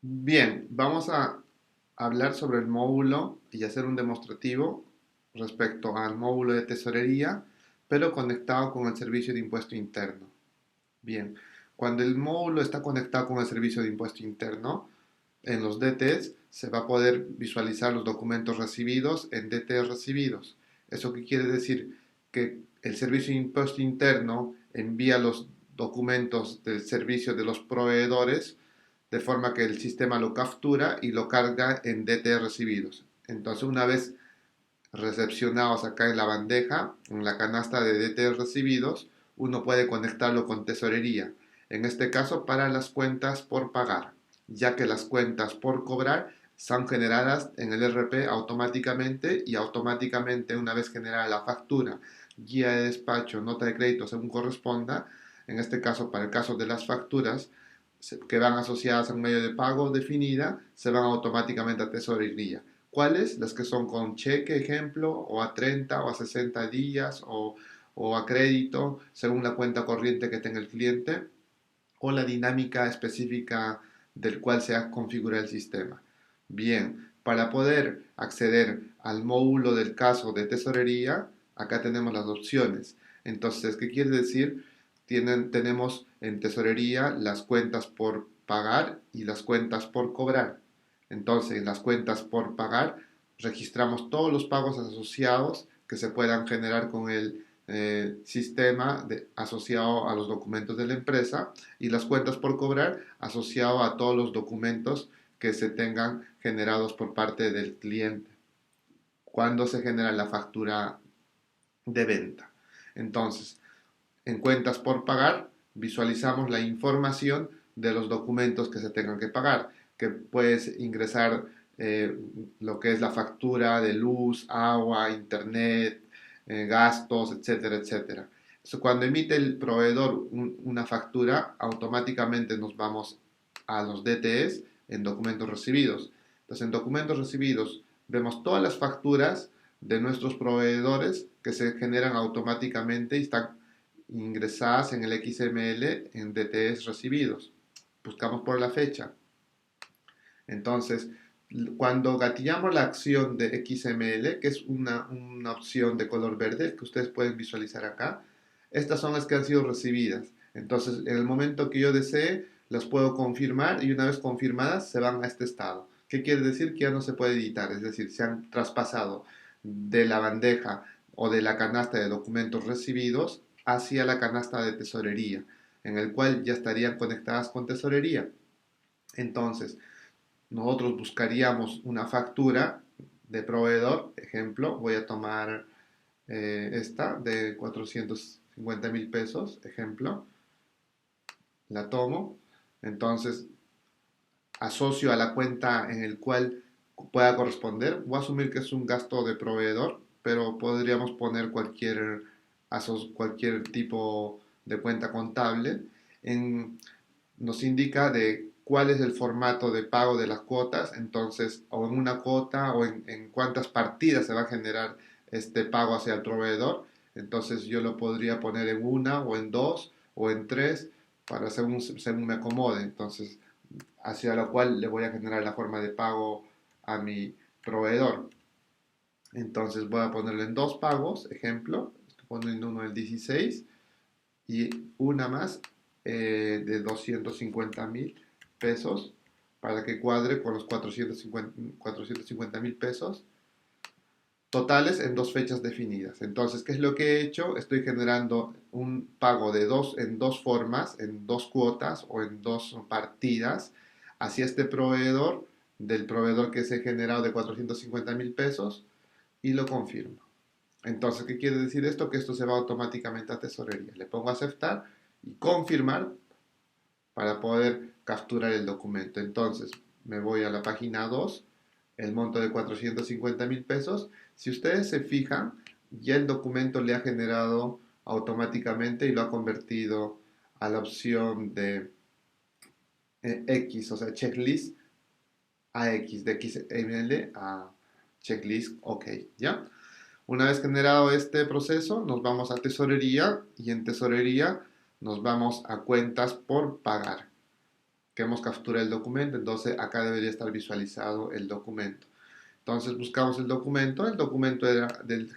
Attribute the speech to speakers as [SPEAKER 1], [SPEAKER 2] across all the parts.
[SPEAKER 1] Bien, vamos a hablar sobre el módulo y hacer un demostrativo respecto al módulo de tesorería, pero conectado con el servicio de impuesto interno. Bien, cuando el módulo está conectado con el servicio de impuesto interno, en los DTs se va a poder visualizar los documentos recibidos en DTs recibidos. ¿Eso qué quiere decir? Que el servicio de impuesto interno envía los documentos del servicio de los proveedores de forma que el sistema lo captura y lo carga en DT recibidos. Entonces, una vez recepcionados acá en la bandeja, en la canasta de DT recibidos, uno puede conectarlo con tesorería. En este caso, para las cuentas por pagar, ya que las cuentas por cobrar son generadas en el RP automáticamente y automáticamente una vez generada la factura, guía de despacho, nota de crédito según corresponda, en este caso para el caso de las facturas, que van asociadas a un medio de pago definida, se van automáticamente a tesorería. ¿Cuáles? Las que son con cheque, ejemplo, o a 30 o a 60 días o a crédito, según la cuenta corriente que tenga el cliente, o la dinámica específica del cual se ha configurado el sistema. Bien, para poder acceder al módulo del caso de tesorería, acá tenemos las opciones. Entonces, ¿qué quiere decir? Tenemos en tesorería las cuentas por pagar y las cuentas por cobrar. Entonces, en las cuentas por pagar registramos todos los pagos asociados que se puedan generar con el sistema asociado a los documentos de la empresa, y las cuentas por cobrar asociado a todos los documentos que se tengan generados por parte del cliente cuando se genera la factura de venta. Entonces, en cuentas por pagar visualizamos la información de los documentos que se tengan que pagar, que puedes ingresar lo que es la factura de luz, agua, internet, gastos, etcétera, etcétera. Eso, cuando emite el proveedor una factura, automáticamente nos vamos a los DTS en documentos recibidos. Entonces, en documentos recibidos vemos todas las facturas de nuestros proveedores que se generan automáticamente y están ingresadas en el XML en DTS recibidos. Buscamos por la fecha. Entonces, cuando gatillamos la acción de XML, que es una opción de color verde que ustedes pueden visualizar acá, estas son las que han sido recibidas. Entonces, en el momento que yo desee, las puedo confirmar y una vez confirmadas se van a este estado. ¿Qué quiere decir? Que ya no se puede editar, es decir, se han traspasado de la bandeja o de la canasta de documentos recibidos hacia la canasta de tesorería, en el cual ya estarían conectadas con tesorería. Entonces, nosotros buscaríamos una factura de proveedor, ejemplo, voy a tomar esta de 450,000 pesos, ejemplo, la tomo, entonces asocio a la cuenta en el cual pueda corresponder, voy a asumir que es un gasto de proveedor, pero podríamos poner cualquier tipo de cuenta contable. En, Nos indica de cuál es el formato de pago de las cuotas, entonces, o en una cuota o en cuántas partidas se va a generar este pago hacia el proveedor. Entonces yo lo podría poner en una o en dos o en tres para según me acomode. Entonces, hacia la cual le voy a generar la forma de pago a mi proveedor. Entonces voy a ponerlo en dos pagos, ejemplo, estoy poniendo uno el 16 y una más de 250,000 pesos para que cuadre con los 450,000 pesos totales en dos fechas definidas. Entonces, ¿qué es lo que he hecho? Estoy generando un pago en dos formas, en dos cuotas o en dos partidas hacia este proveedor, del proveedor que se ha generado de 450,000 pesos, y lo confirmo. Entonces, ¿qué quiere decir esto? Que esto se va automáticamente a tesorería. Le pongo a aceptar y confirmar para poder capturar el documento. Entonces, me voy a la página 2, el monto de 450,000 pesos. Si ustedes se fijan, ya el documento le ha generado automáticamente y lo ha convertido a la opción de X, o sea, checklist a X, de XML a checklist OK, ¿ya? Una vez generado este proceso, nos vamos a tesorería y en tesorería nos vamos a cuentas por pagar. que hemos capturado el documento, entonces acá debería estar visualizado el documento. Entonces buscamos el documento era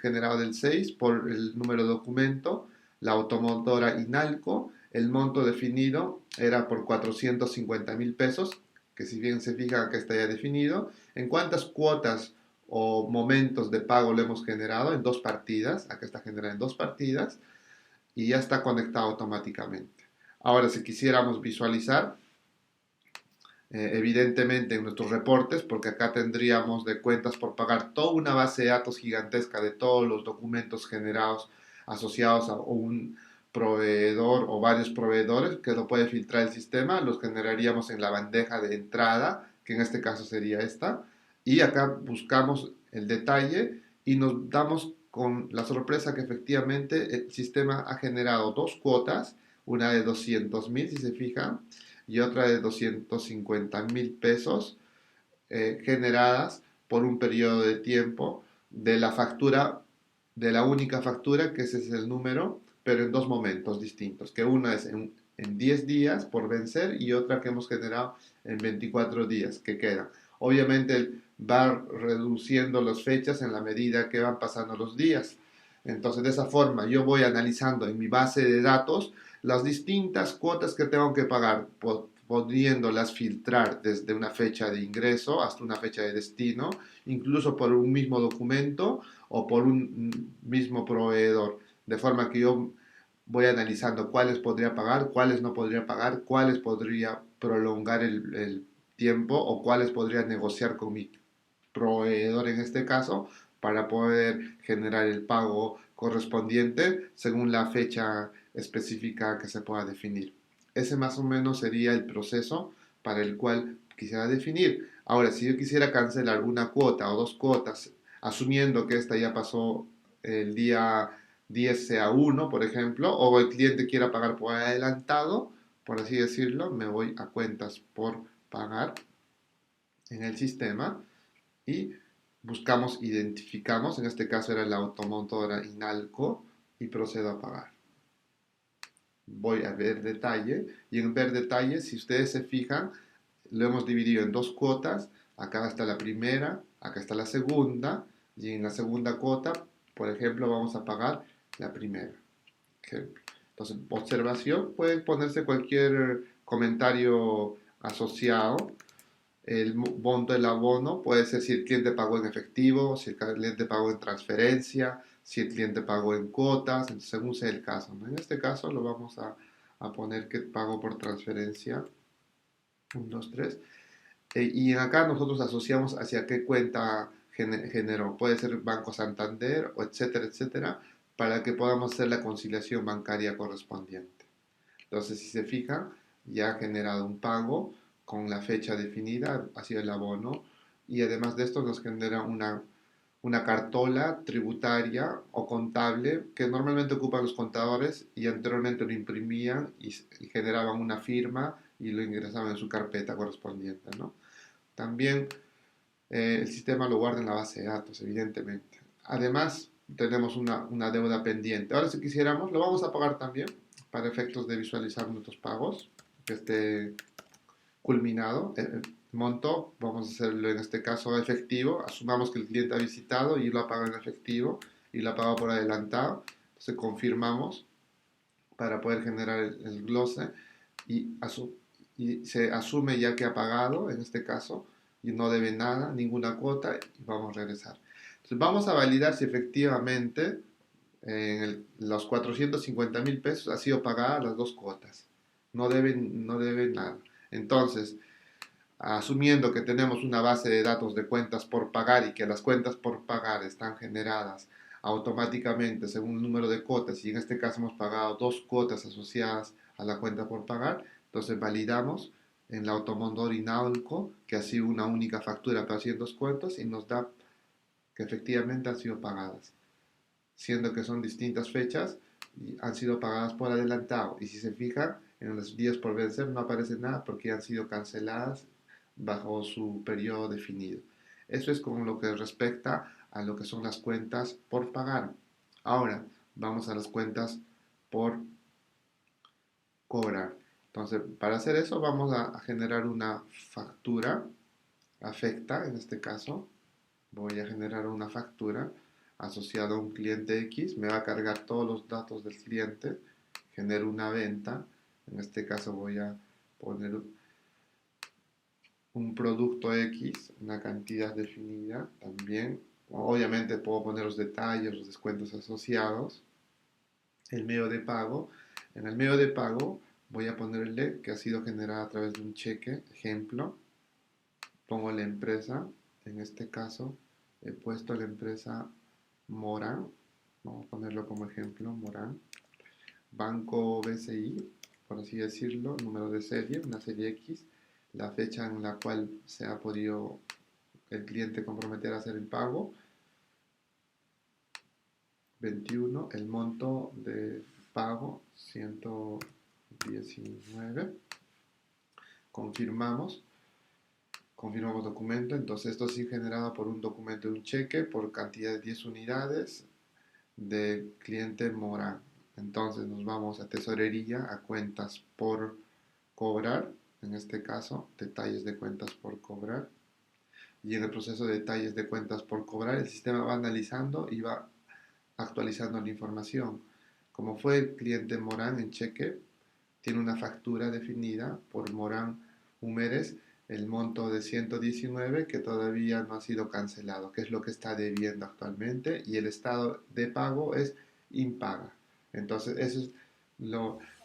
[SPEAKER 1] generado del 6 por el número de documento, la automotora Inalco, el monto definido era por 450.000 pesos, que si bien se fija acá está ya definido. ¿En cuántas cuotas o momentos de pago lo hemos generado? En dos partidas, acá está generado en dos partidas y ya está conectado automáticamente. Ahora, si quisiéramos visualizar, evidentemente en nuestros reportes, porque acá tendríamos de cuentas por pagar toda una base de datos gigantesca de todos los documentos generados asociados a un proveedor o varios proveedores que lo puede filtrar el sistema, los generaríamos en la bandeja de entrada, que en este caso sería esta, y acá buscamos el detalle y nos damos con la sorpresa que efectivamente el sistema ha generado dos cuotas, una de 200.000 si se fijan, y otra de 250.000 pesos generadas por un periodo de tiempo de la factura, de la única factura, que ese es el número, pero en dos momentos distintos, que una es en 10 días por vencer y otra que hemos generado en 24 días que quedan. Obviamente va reduciendo las fechas en la medida que van pasando los días. Entonces, de esa forma, yo voy analizando en mi base de datos las distintas cuotas que tengo que pagar, pudiéndolas filtrar desde una fecha de ingreso hasta una fecha de destino, incluso por un mismo documento o por un mismo proveedor, de forma que yo voy analizando cuáles podría pagar, cuáles no podría pagar, cuáles podría prolongar el tiempo o cuáles podría negociar con mi proveedor en este caso para poder generar el pago correspondiente según la fecha específica que se pueda definir. Ese más o menos sería el proceso para el cual quisiera definir. Ahora, si yo quisiera cancelar una cuota o dos cuotas, asumiendo que esta ya pasó el día 10 sea 1, por ejemplo, o el cliente quiera pagar por adelantado, por así decirlo, me voy a cuentas por pagar en el sistema y buscamos, identificamos, en este caso era la automotora Inalco, y procedo a pagar. Voy a ver detalle y en ver detalle, si ustedes se fijan, lo hemos dividido en dos cuotas. Acá está la primera, acá está la segunda, y en la segunda cuota, por ejemplo, vamos a pagar la primera. Ejemplo. Entonces, observación, puede ponerse cualquier comentario asociado. El monto del abono puede ser si el cliente pagó en efectivo, si el cliente pagó en transferencia, si el cliente pagó en cuotas, según sea el caso, ¿no? En este caso lo vamos a poner que pago por transferencia, 1, 2, 3. Y acá nosotros asociamos hacia qué cuenta generó. Puede ser Banco Santander, o etcétera, etcétera, para que podamos hacer la conciliación bancaria correspondiente. Entonces, si se fijan, ya ha generado un pago con la fecha definida, ha sido el abono, y además de esto nos genera una cartola tributaria o contable que normalmente ocupan los contadores y anteriormente lo imprimían y generaban una firma y lo ingresaban en su carpeta correspondiente, ¿no? También el sistema lo guarda en la base de datos, evidentemente. Además, tenemos una deuda pendiente. Ahora, si quisiéramos, lo vamos a pagar también para efectos de visualizar nuestros pagos, que esté culminado. El monto, vamos a hacerlo en este caso efectivo. Asumamos que el cliente ha visitado y lo ha pagado en efectivo y lo ha pagado por adelantado. Entonces, confirmamos para poder generar el glose y, y se asume ya que ha pagado, en este caso, y no debe nada, ninguna cuota, y vamos a regresar. Entonces vamos a validar si efectivamente los 450.000 pesos ha sido pagada las dos cuotas. No deben nada. Entonces, asumiendo que tenemos una base de datos de cuentas por pagar y que las cuentas por pagar están generadas automáticamente según el número de cuotas y en este caso hemos pagado dos cuotas asociadas a la cuenta por pagar, entonces validamos en la Automondor Inalco que ha sido una única factura para 200 cuentas y nos da que efectivamente han sido pagadas, siendo que son distintas fechas y han sido pagadas por adelantado. Y si se fijan, en los días por vencer no aparece nada porque han sido canceladas bajo su periodo definido. Eso es con lo que respecta a lo que son las cuentas por pagar. Ahora, vamos a las cuentas por cobrar. Entonces, para hacer eso vamos a generar una factura afecta, en este caso. Voy a generar una factura asociada a un cliente X. Me va a cargar todos los datos del cliente. Genero una venta. En este caso voy a poner un producto X, una cantidad definida también. Obviamente puedo poner los detalles, los descuentos asociados. El medio de pago. En el medio de pago voy a ponerle que ha sido generado a través de un cheque, ejemplo. Pongo la empresa, en este caso he puesto la empresa Morán, vamos a ponerlo como ejemplo, Morán, Banco BCI, por así decirlo, número de serie, una serie X, la fecha en la cual se ha podido el cliente comprometer a hacer el pago, 21, el monto de pago, 119, confirmamos. Confirmamos documento, entonces esto sí generado por un documento de un cheque por cantidad de 10 unidades de cliente Morán. Entonces nos vamos a tesorería, a cuentas por cobrar, en este caso detalles de cuentas por cobrar. Y en el proceso de detalles de cuentas por cobrar, el sistema va analizando y va actualizando la información. Como fue el cliente Morán en cheque, tiene una factura definida por Morán Humérez, el monto de 119 que todavía no ha sido cancelado, que es lo que está debiendo actualmente, y el estado de pago es impaga. Entonces, esa es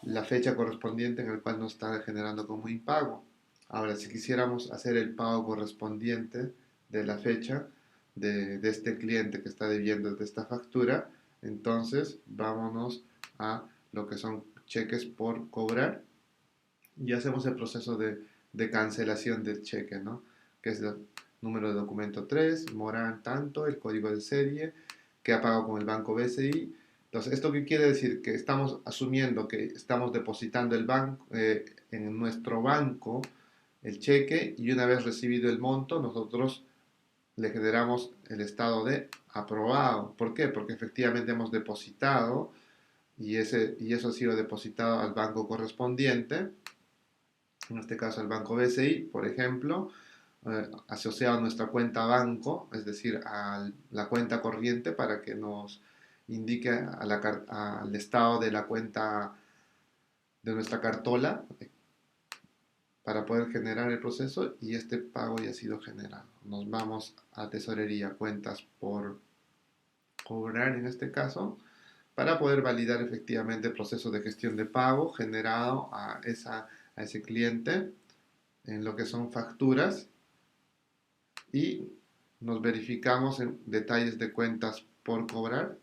[SPEAKER 1] la fecha correspondiente en la cual nos está generando como impago. Ahora, si quisiéramos hacer el pago correspondiente de la fecha de este cliente que está debiendo de esta factura, entonces vámonos a lo que son cheques por cobrar y hacemos el proceso de cancelación del cheque, ¿no? Que es el número de documento 3, Morán tanto, el código de serie, que ha pagado con el banco BCI. Entonces, ¿esto qué quiere decir? Que estamos asumiendo que estamos depositando en nuestro banco el cheque y una vez recibido el monto, nosotros le generamos el estado de aprobado. ¿Por qué? Porque efectivamente hemos depositado y eso ha sido depositado al banco correspondiente, en este caso al banco BCI, por ejemplo, asociado a nuestra cuenta banco, es decir, a la cuenta corriente para que nos indique al estado de la cuenta de nuestra cartola para poder generar el proceso y este pago ya ha sido generado. Nos vamos a tesorería, cuentas por cobrar en este caso, para poder validar efectivamente el proceso de gestión de pago generado a ese cliente en lo que son facturas y nos verificamos en detalles de cuentas por cobrar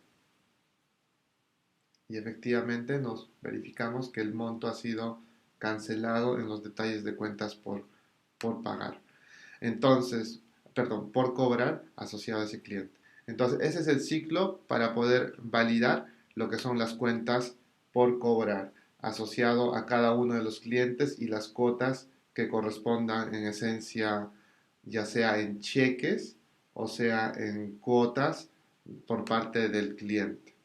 [SPEAKER 1] y efectivamente nos verificamos que el monto ha sido cancelado en los detalles de cuentas por pagar. Entonces, perdón, por cobrar asociado a ese cliente. Entonces, ese es el ciclo para poder validar lo que son las cuentas por cobrar, asociado a cada uno de los clientes y las cuotas que correspondan en esencia, ya sea en cheques o sea en cuotas por parte del cliente.